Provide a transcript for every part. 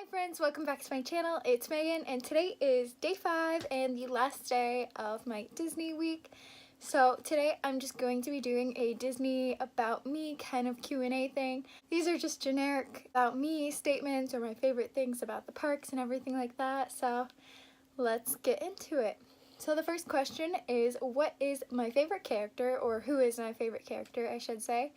friends, welcome back to my channel. It's Megan and today is day 5 and the last day of my Disney week. So today I'm just going to be doing a Disney about me kind of Q&A thing. These are just generic about me statements or my favorite things about the parks and everything like that. So let's get into it. So the first question is, what is my favorite character, or who is my favorite character I should say?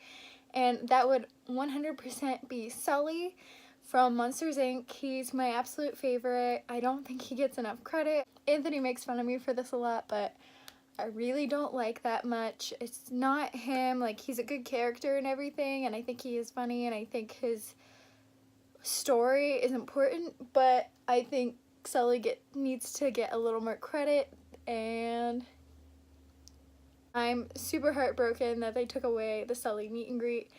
And that would 100% be Sully from Monsters Inc. He's my absolute favorite. I don't think he gets enough credit. Anthony makes fun of me for this a lot, but I really don't like that much. It's not him. Like, he's a good character and everything, and I think he is funny, and I think his story is important, but I think Sully needs to get a little more credit, and I'm super heartbroken that they took away the Sully meet and greet.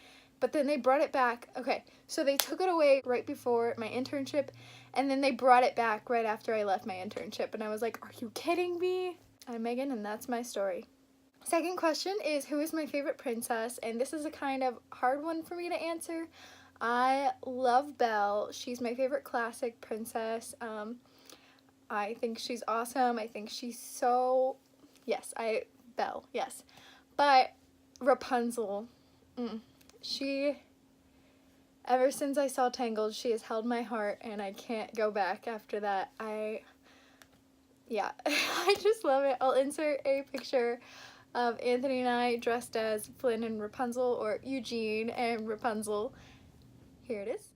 But then they brought it back. Okay, so they took it away right before my internship, and then they brought it back right after I left my internship. And I was like, are you kidding me? I'm Megan, and that's my story. Second question is, who is my favorite princess? And this is a kind of hard one for me to answer. I love Belle. She's my favorite classic princess. I think she's awesome. I think she's so... Belle, yes. But Rapunzel... ever since I saw Tangled, she has held my heart, and I can't go back after that. I just love it. I'll insert a picture of Anthony and I dressed as Flynn and Rapunzel, or Eugene and Rapunzel. Here it is.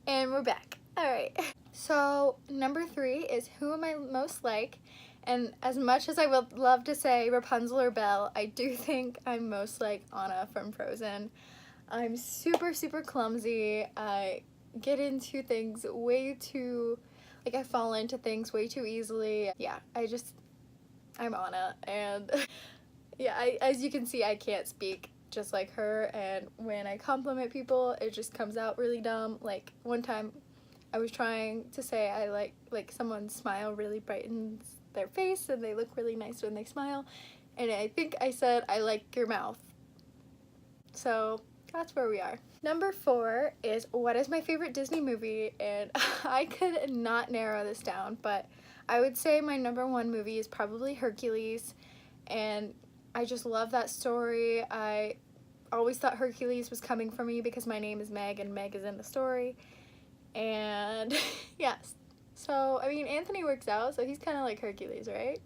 And we're back. Alright. So, number 3 is, who am I most like? And as much as I would love to say Rapunzel or Belle, I do think I'm most like Anna from Frozen. I'm super, super clumsy. I get into things way too, I fall into things way too easily. Yeah, I'm Anna, and yeah, as you can see, I can't speak just like her, and when I compliment people, it just comes out really dumb. Like, one time I was trying to say I like someone's smile really brightens their face and they look really nice when they smile, and I think I said, I like your mouth. So that's where we are. Number 4 is, what is my favorite Disney movie? And I could not narrow this down, but I would say my number 1 movie is probably Hercules, and I just love that story. I always thought Hercules was coming for me because my name is Meg and Meg is in the story, and yes. So, I mean, Anthony works out, so he's kind of like Hercules, right?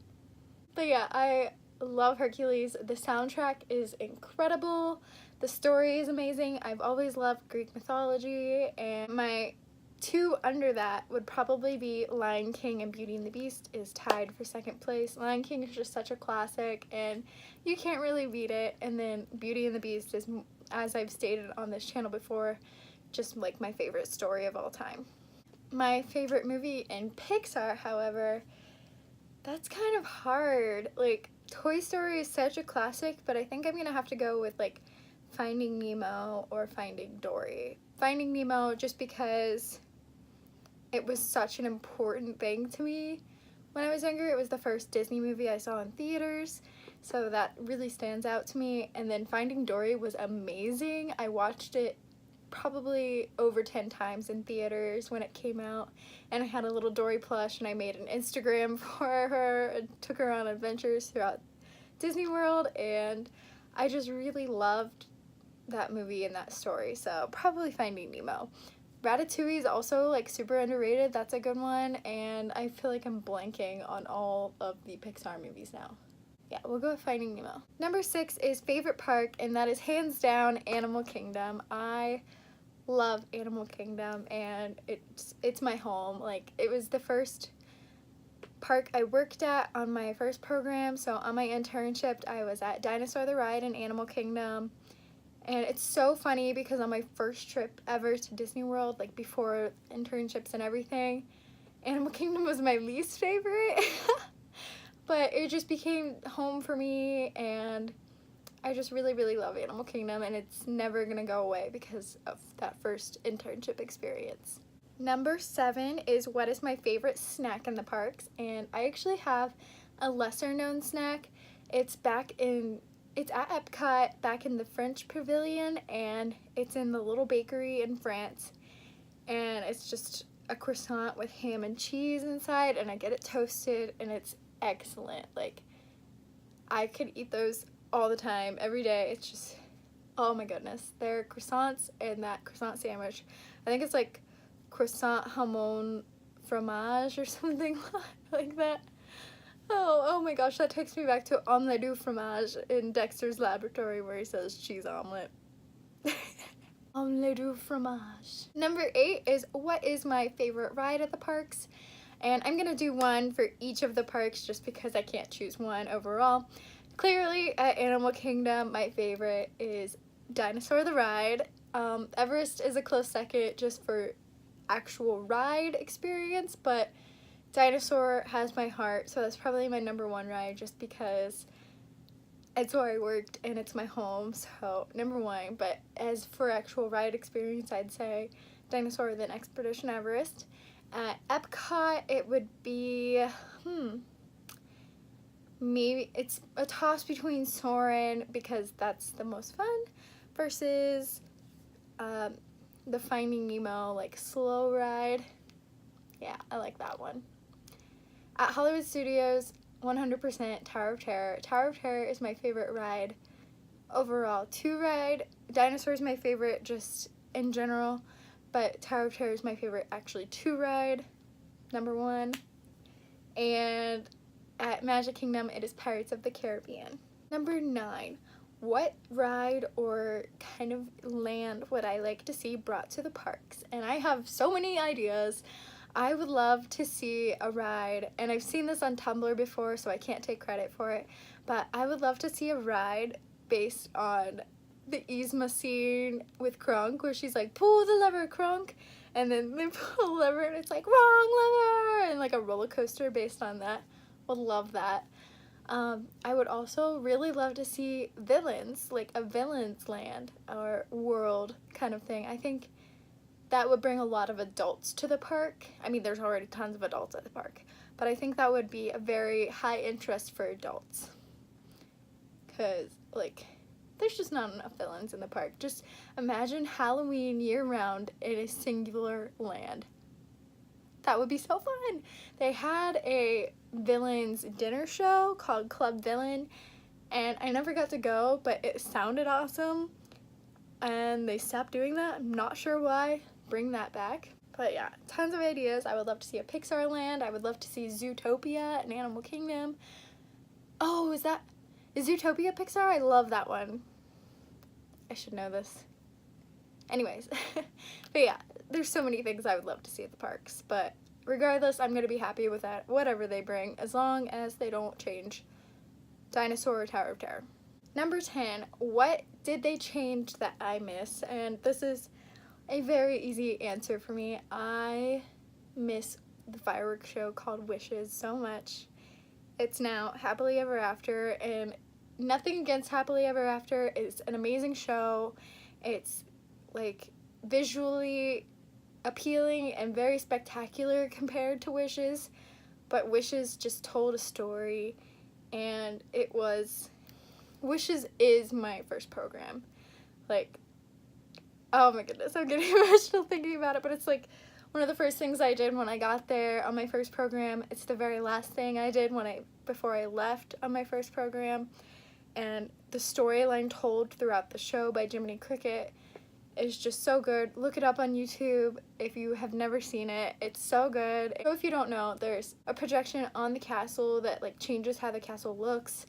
But yeah, I love Hercules. The soundtrack is incredible. The story is amazing. I've always loved Greek mythology, and my 2 under that would probably be Lion King, and Beauty and the Beast is tied for 2nd place. Lion King is just such a classic, and you can't really beat it. And then Beauty and the Beast is, as I've stated on this channel before, just like my favorite story of all time. My favorite movie in Pixar, however, that's kind of hard. Like, Toy Story is such a classic, but I think I'm gonna have to go with like Finding Nemo or Finding Dory. Finding Nemo, just because it was such an important thing to me when I was younger. It was the first Disney movie I saw in theaters, so that really stands out to me. And then Finding Dory was amazing. I watched it probably over 10 times in theaters when it came out, and I had a little Dory plush, and I made an Instagram for her and took her on adventures throughout Disney World, and I just really loved that movie and that story, so probably Finding Nemo. Ratatouille is also like super underrated. That's a good one, and I feel like I'm blanking on all of the Pixar movies now. Yeah, we'll go with Finding Nemo. Number 6 is favorite park, and that is hands down Animal Kingdom. I love Animal Kingdom, and it's my home. Like, it was the first park I worked at on my first program, so on my internship I was at Dinosaur the Ride in Animal Kingdom. And it's so funny because on my first trip ever to Disney World, like before internships and everything, Animal Kingdom was my least favorite. But it just became home for me, and I just really, really love Animal Kingdom, and it's never gonna go away because of that first internship experience. Number 7 is, what is my favorite snack in the parks? And I actually have a lesser known snack. It's at Epcot, back in the French Pavilion, and it's in the little bakery in France. and it's just a croissant with ham and cheese inside, and I get it toasted, and it's excellent. Like, I could eat those all the time, every day. It's just, oh my goodness. They're croissants, and that croissant sandwich, I think it's like croissant jamon fromage or something like that. Oh my gosh, that takes me back to omelette du fromage in Dexter's Laboratory where he says cheese omelet. Omelette du fromage. Number 8 is what is my favorite ride at the parks? And I'm gonna do one for each of the parks just because I can't choose one overall. Clearly, at Animal Kingdom, my favorite is Dinosaur the Ride. Everest is a close second just for actual ride experience, but Dinosaur has my heart, so that's probably my number 1 ride just because it's where I worked and it's my home, so number 1. But as for actual ride experience, I'd say Dinosaur, then Expedition Everest. At Epcot, it would be, maybe it's a toss between Soarin', because that's the most fun, versus the Finding Nemo, like, slow ride. Yeah, I like that one. At Hollywood Studios, 100% Tower of Terror. Tower of Terror is my favorite ride overall. 2 ride. Dinosaur is my favorite just in general, but Tower of Terror is my favorite actually 2 ride, number 1. And at Magic Kingdom, it is Pirates of the Caribbean. Number 9, what ride or kind of land would I like to see brought to the parks? And I have so many ideas. I would love to see a ride, and I've seen this on Tumblr before, so I can't take credit for it, but I would love to see a ride based on the Yzma scene with Kronk, where she's like, pull the lever, Kronk, and then they pull the lever, and it's like, wrong lever, and like a roller coaster based on that. Would love that. I would also really love to see villains, like a villain's land or world kind of thing. I think that would bring a lot of adults to the park. I mean, there's already tons of adults at the park, but I think that would be a very high interest for adults. Because, like, there's just not enough villains in the park. Just imagine Halloween year-round in a singular land. That would be so fun. They had a villains dinner show called Club Villain, and I never got to go, but it sounded awesome, and they stopped doing that. I'm not sure why. Bring that back. But yeah, tons of ideas. I would love to see a Pixar land. I would love to see Zootopia and Animal Kingdom. Oh, is Zootopia Pixar? I love that one. I should know this. Anyways, but yeah, there's so many things I would love to see at the parks, but regardless, I'm gonna be happy with that, whatever they bring, as long as they don't change Dinosaur or Tower of Terror. Number 10, what did they change that I miss? And this is a very easy answer for me. I miss the fireworks show called Wishes so much. It's now Happily Ever After, and nothing against Happily Ever After. It's an amazing show. It's like visually appealing and very spectacular compared to Wishes, but Wishes just told a story, and Wishes is my first program. Like, oh my goodness, I'm getting emotional thinking about it, but it's like one of the first things I did when I got there on my first program. It's the very last thing I did before I left on my first program, and the storyline told throughout the show by Jiminy Cricket is just so good. Look it up on YouTube if you have never seen it. It's so good. So if you don't know, there's a projection on the castle that like changes how the castle looks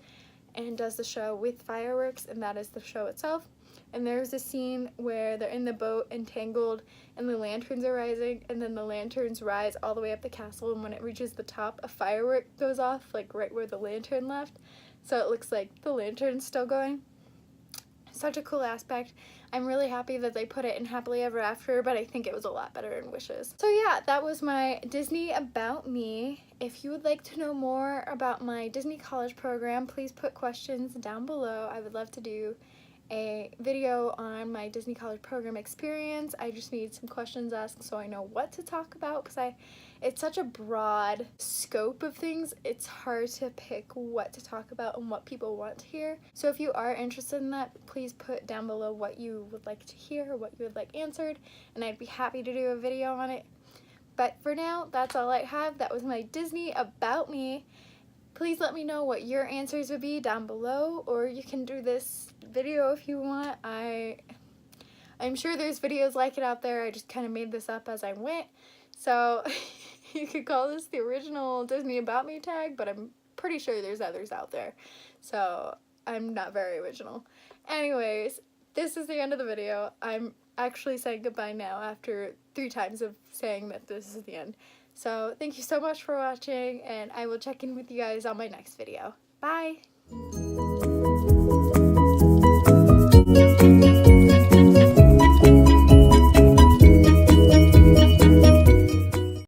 and does the show with fireworks, and that is the show itself. And there's a scene where they're in the boat entangled and the lanterns are rising, and then the lanterns rise all the way up the castle, and when it reaches the top, a firework goes off like right where the lantern left, so it looks like the lantern's still going. Such a cool aspect. I'm really happy that they put it in Happily Ever After, but I think it was a lot better in Wishes. So yeah, that was my Disney About Me. If you would like to know more about my Disney College program, please put questions down below. I would love to do a video on my Disney College Program experience. I just need some questions asked so I know what to talk about, because it's such a broad scope of things. It's hard to pick what to talk about and what people want to hear. So if you are interested in that, please put down below what you would like to hear or what you would like answered, and I'd be happy to do a video on it. But for now, that's all I have. That was my Disney About Me. Please let me know what your answers would be down below, or you can do this video if you want. I'm sure there's videos like it out there. I just kind of made this up as I went. So you could call this the original Disney About Me tag, but I'm pretty sure there's others out there. So I'm not very original. Anyways, this is the end of the video. I'm actually saying goodbye now after 3 times of saying that this is the end. So thank you so much for watching, and I will check in with you guys on my next video. Bye!